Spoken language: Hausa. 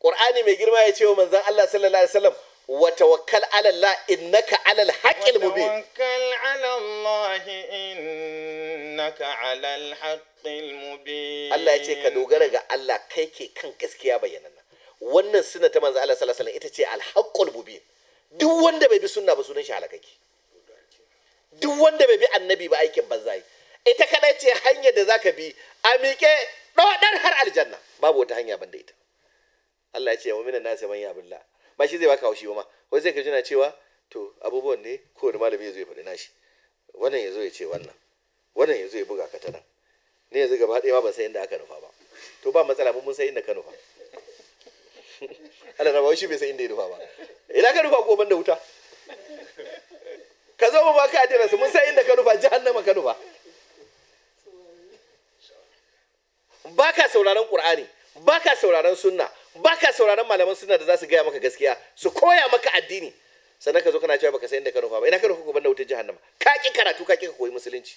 Qur'ani mai girma ya ce wa manzon Allah sallallahu alaihi wasallam wa tawakkal ala Allah innaka ala al-haqqil mubin وتوكل على الله إنك على الحق المبين. Allah ya ce ka dogara ga Allah kai ke kan gaskiya bayyananna. Wannan sunna ta manzon Allah sallallahu alaihi wasallam ita ce al-haqqul mubin. Duk wanda bai bi sunna ba sunan shi halakaki. Duk wanda bai bi annabi ba aikin banza yi. Ita kadai ce hanyar da zaka bi a miƙe ɗodar har aljanna. Babu wata hanya banda ita. Allah ya ce wa minan nasi man ya'budu ba shi zai baka haushi ba ma wai zai ka jina cewa to abubuwan ne kowane malami ya zo ya faɗi nashi wannan ya zo ya ce wannan ya zo ya buga ka ta nan ne yanzu gaba ɗaya ma ban san inda aka nufa ba to ba matsala mun san inda ka nufa Allah na ba shi bai san inda ya nufa ba ina ka nufa ko ban da wuta ka zo mu baka addinin mun san inda ka nufa jahannama ka nufa baka sauraron Qur'ani baka sauraron sunna baka sauraron malaman sunna da za su gaya maka gaskiya su koya maka addini sannan ka zo kana cewa baka san inda ka nufa ba ina ka nufa ko banda wutar jahannama ka ki karatu ka ki ka koyi musulunci